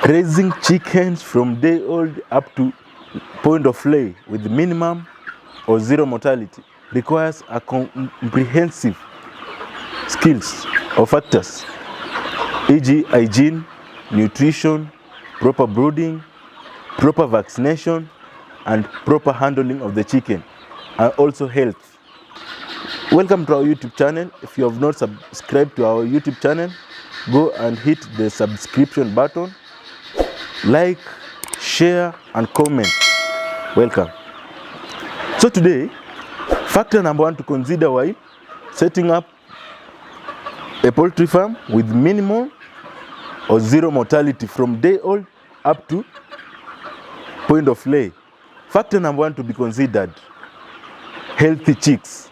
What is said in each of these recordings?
Raising chickens from day old up to point of lay with minimum or zero mortality requires a comprehensive skills or factors, e.g. hygiene, nutrition, proper brooding, proper vaccination, and proper handling of the chicken, and also health. Welcome to our YouTube channel. If you have not subscribed to our YouTube channel, go and hit the subscription button, like, share, and comment. Welcome. So today, factor number one to consider while setting up a poultry farm with minimal or zero mortality from day old up to point of lay. Factor number one to be considered: healthy chicks.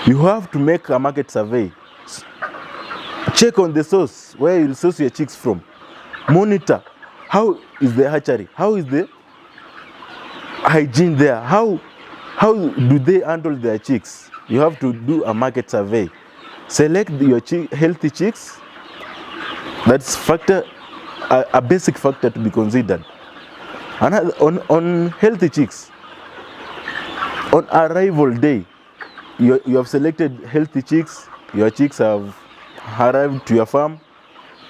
You have to make a market survey. Check on the source where you source your chicks from. Monitor how is the hatchery, how is the hygiene there, how do they handle their chicks. You have to do a market survey. Select your healthy chicks. That's factor, a basic factor to be considered. Another, on healthy chicks, on arrival day, you have selected healthy chicks. Your chicks have arrived to your farm.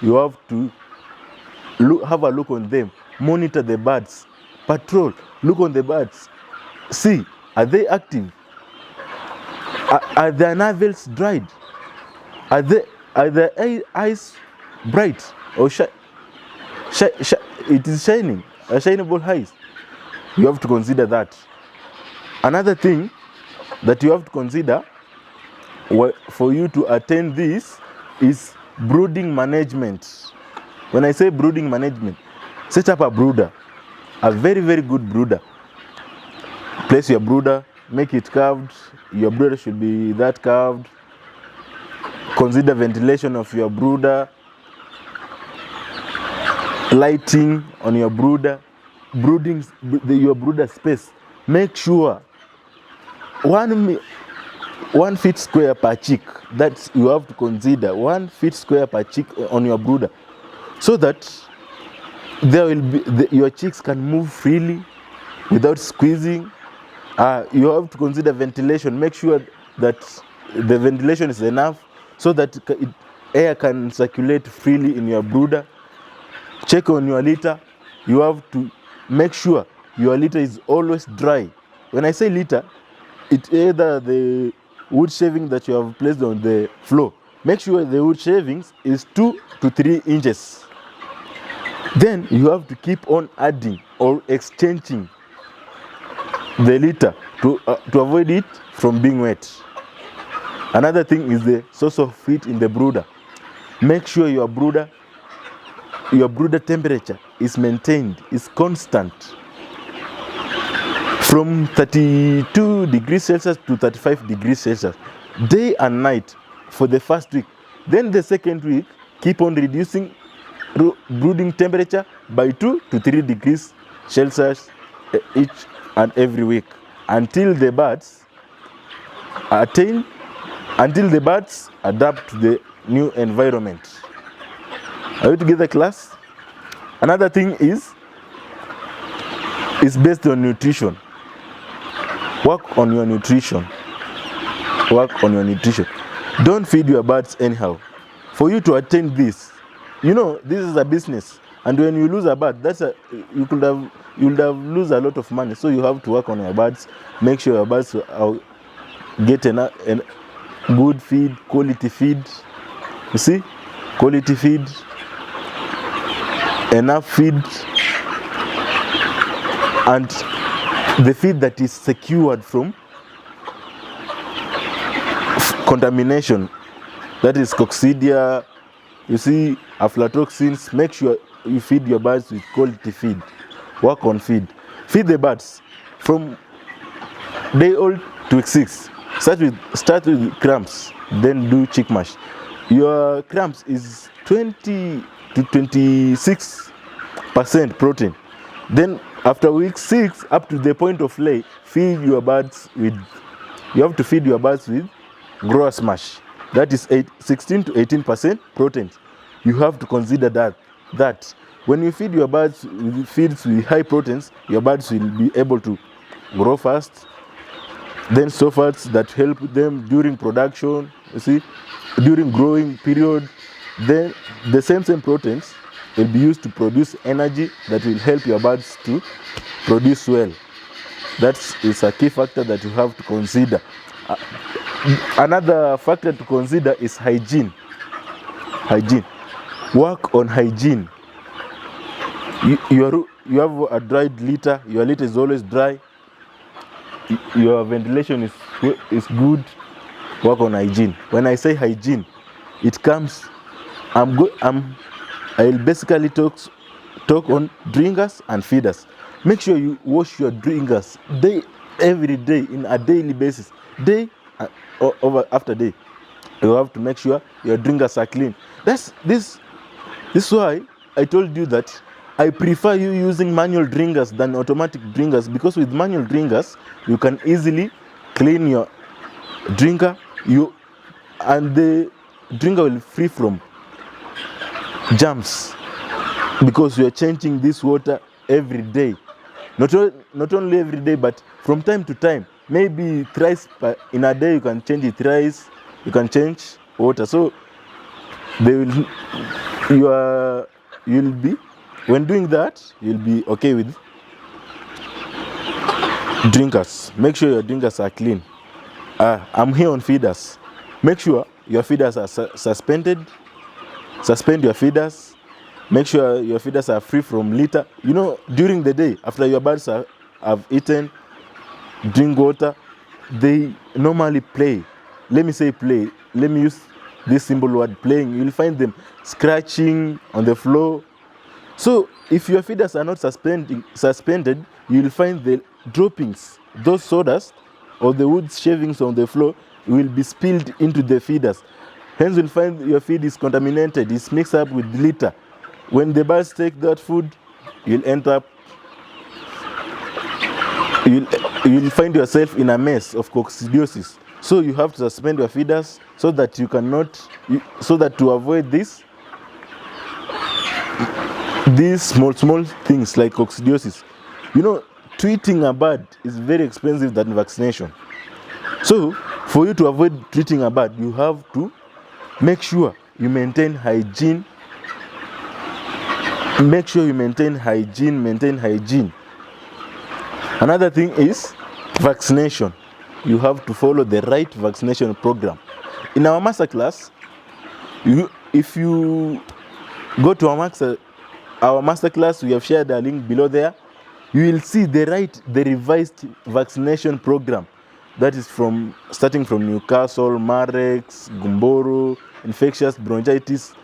You have to have a look on them, monitor the birds, patrol, look on the birds, see, are they active? Are their navels dried? Are their eyes bright or it is shining, shineable eyes? You have to consider that. Another thing that you have to consider for you to attain this is brooding management. When I say brooding management, set up a brooder, a very, very good brooder. Place your brooder, make it curved. Your brooder should be that curved. Consider ventilation of your brooder, lighting on your brooder, your brooder space. Make sure 1 feet square per chick. That's you have to consider 1 feet square per chick on your brooder, so that there will be your chicks can move freely without squeezing. You have to consider ventilation. Make sure that the ventilation is enough so that air can circulate freely in your brooder. Check on your litter. You have to make sure your litter is always dry. When I say litter, it's either the wood shaving that you have placed on the floor. Make sure the wood shavings is 2 to 3 inches. Then you have to keep on adding or exchanging the litter to avoid it from being wet. Another thing is the source of heat in the brooder. Make sure your brooder temperature is maintained, is constant, from 32 degrees Celsius to 35 degrees Celsius, day and night for the first week. Then the second week, keep on reducing brooding temperature by 2 to 3 degrees Celsius each and every week until the birds adapt to the new environment. Are you together, class? Another thing is based on nutrition. Work on your nutrition. Don't feed your birds anyhow. For you to attain this, this is a business, and when you lose a bird, you'll have lose a lot of money. So you have to work on your birds. Make sure your birds get a good feed, quality feed. You see, quality feed, enough feed, and the feed that is secured from contamination. That is coccidia, aflatoxins. Make sure you feed your birds with quality feed. Work on feed. Feed the birds from day old to week 6. Start with crumbs, then do chick mash. Your crumbs is 20 to 26% protein. Then after week 6 up to the point of lay, you have to feed your birds with grower's mash. That is 16 to 18% protein. You have to consider that. that when you feed your birds with feeds with high proteins, your birds will be able to grow fast. Then sulfates that help them during production, you see, during growing period. Then the same proteins will be used to produce energy that will help your birds to produce well. That is a key factor that you have to consider. Another factor to consider is hygiene. Hygiene. Work on hygiene. You have a dried litter. Your litter is always dry. Your ventilation is good. Work on hygiene. When I say hygiene, it comes. I'll basically talk on drinkers and feeders. Make sure you wash your drinkers every day in a daily basis, day after day. You have to make sure your drinkers are clean. This is why I told you that I prefer you using manual drinkers than automatic drinkers, because with manual drinkers you can easily clean your drinker, and the drinker will be free from germs, because you are changing this water every day. Not only every day, but from time to time. Maybe thrice in a day you can change it thrice. You can change water. So when doing that, you'll be okay with drinkers. Make sure your drinkers are clean. I'm here on feeders. Make sure your feeders are suspended. Suspend your feeders. Make sure your feeders are free from litter. During the day, after your birds have eaten, drink water, they normally play. Let me say play. Let me use this simple word, playing. You'll find them scratching on the floor. So if your feeders are not suspended, you'll find the droppings, those sawdust or the wood shavings on the floor will be spilled into the feeders. Hence you'll find your feed is contaminated, it's mixed up with litter. When the birds take that food, you'll find yourself in a mess of coccidiosis. So you have to suspend your feeders so that to avoid these small things like coccidiosis. Treating a bird is very expensive than vaccination. So for you to avoid treating a bird, you have to make sure you maintain hygiene. Make sure you maintain hygiene. Another thing is vaccination. You have to follow the right vaccination program. In our masterclass, if you go to our masterclass, we have shared a link below there. You will see the revised vaccination program. That is starting from Newcastle, Marex, Gumboro, infectious bronchitis.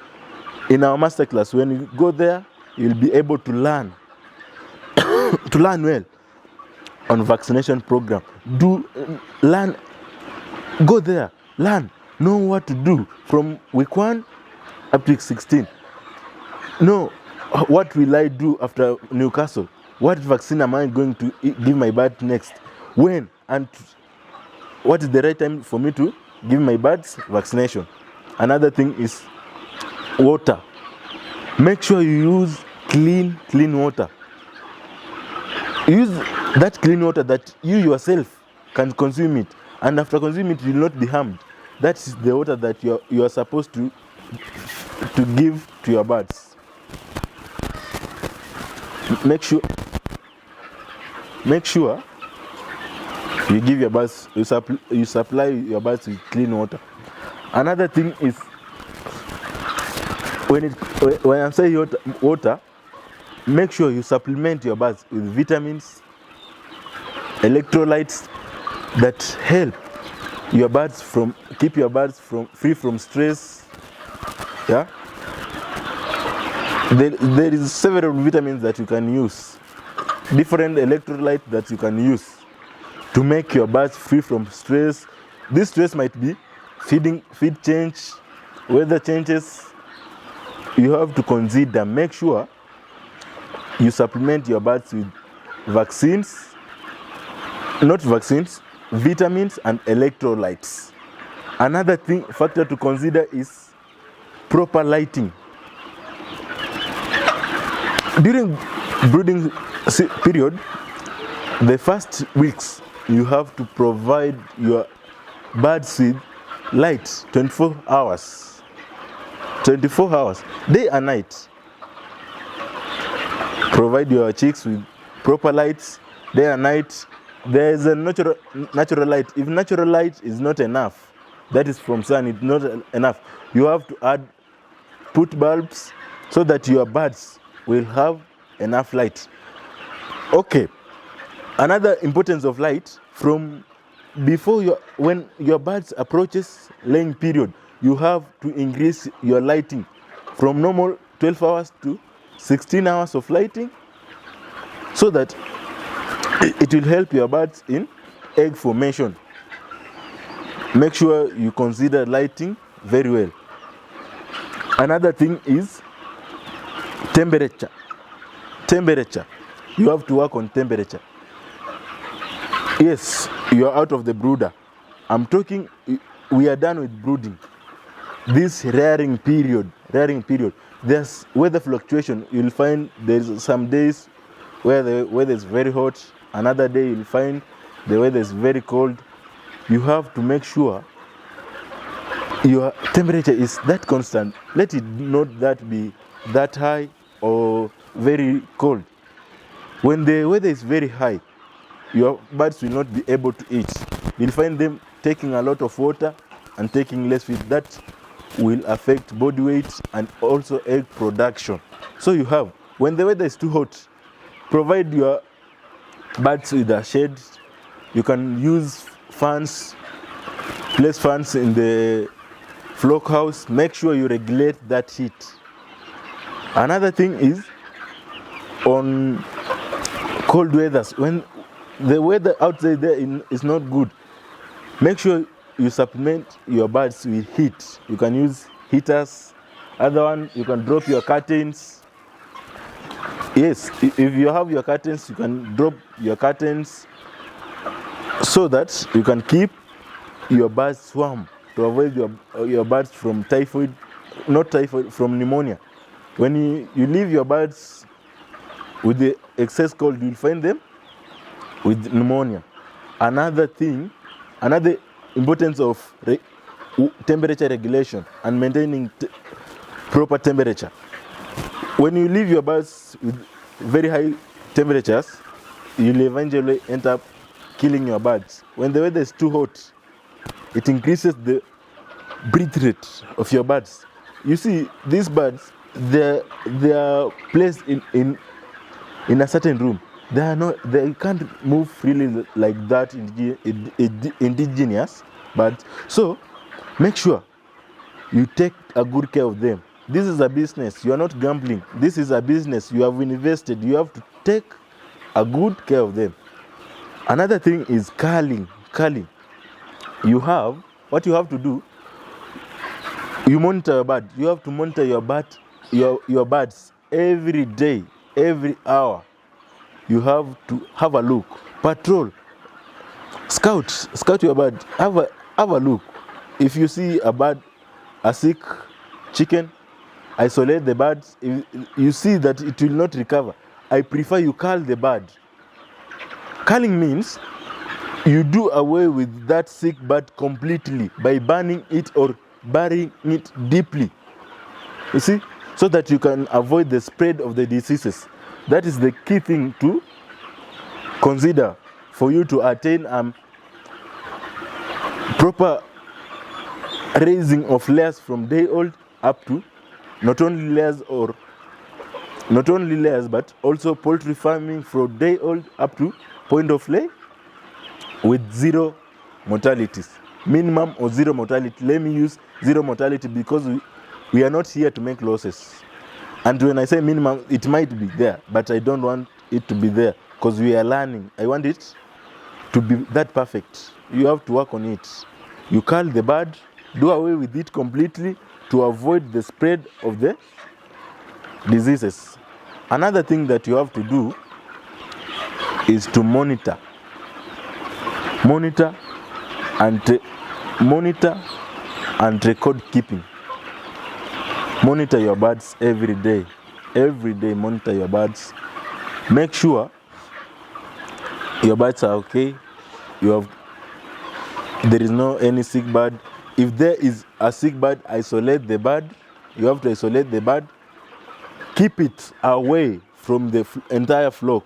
In our masterclass, when you go there, you'll be able to learn well on vaccination program. Go there, learn, know what to do from week 1 up to week 16. Know what will I do after Newcastle? What vaccine am I going to give my bird next? When and what is the right time for me to give my birds vaccination? Another thing is water. Make sure you use clean water. Use that clean water that you yourself can consume it, and after consuming it, you will not be harmed. That is the water that you are supposed to give to your birds. Make sure you give your birds, you supply your birds with clean water. Another thing is when I'm saying water, make sure you supplement your birds with vitamins, electrolytes that help your birds keep your birds free from stress. Yeah. There is several vitamins that you can use, different electrolytes that you can use to make your birds free from stress. This stress might be feed change, weather changes. You have to consider, make sure you supplement your birds with vitamins and electrolytes. Another factor to consider is proper lighting. During brooding period, the first weeks, you have to provide your birds with light 24 hours. 24 hours, day and night. Provide your chicks with proper lights, day and night. There is a natural light. If natural light is not enough, that is from sun, it's not enough. You have to put bulbs so that your birds will have enough light. Okay. Another importance of light, from when your birds approaches laying period, you have to increase your lighting from normal 12 hours to 16 hours of lighting, so that it will help your birds in egg formation. Make sure you consider lighting very well. Another thing is temperature. Temperature. You have to work on temperature. Yes, you are out of the brooder. We are done with brooding. This rearing period, there's weather fluctuation. You'll find there's some days where the weather is very hot. Another day you'll find the weather is very cold. You have to make sure your temperature is that constant. Let it not that be that high or very cold. When the weather is very high, your birds will not be able to eat. You'll find them taking a lot of water and taking less food. That will affect body weight and also egg production. So you have, when the weather is too hot, provide your birds with a shade. You can use fans, place fans in the flock house. Make sure you regulate that heat. Another thing is on cold weathers, when the weather outside there is not good, make sure you supplement your birds with heat. You can use heaters. Other one, you can drop your curtains. Yes, if you have your curtains, you can drop your curtains so that you can keep your birds warm, to avoid your birds from from pneumonia. When you leave your birds with the excess cold, you'll find them with pneumonia. Another importance of temperature regulation and maintaining proper temperature. When you leave your birds with very high temperatures, you'll eventually end up killing your birds. When the weather is too hot, it increases the breath rate of your birds. You see, these birds, they are placed in a certain room. They can't move freely like that indigenous. But so make sure you take a good care of them. This is a business. You are not gambling. This is a business. You have invested. You have to take a good care of them. Another thing is culling. Culling. What you have to do, you monitor your bird. You have to monitor your birds every day, every hour. You have to have a look. Patrol. Scout your bird. Have a look. If you see a sick chicken, isolate the birds. If you see that it will not recover, I prefer you cull the bird. Culling means you do away with that sick bird completely by burning it or burying it deeply. You see, so that you can avoid the spread of the diseases. That is the key thing to consider for you to attain proper raising of layers from day old up to not only layers but also poultry farming from day old up to point of lay with zero mortalities, minimum or zero mortality. Let me use zero mortality because we are not here to make losses. And when I say minimum, it might be there, but I don't want it to be there because we are learning. I want it to be that perfect. You have to work on it. You cull the bird, do away with it completely to avoid the spread of the diseases. Another thing that you have to do is to monitor and record keeping. Monitor your birds every day. every day monitor your birds. Make sure your birds are okay. There is no any sick bird. If there is a sick bird, isolate the bird. You have to isolate the bird. Keep it away from the entire flock.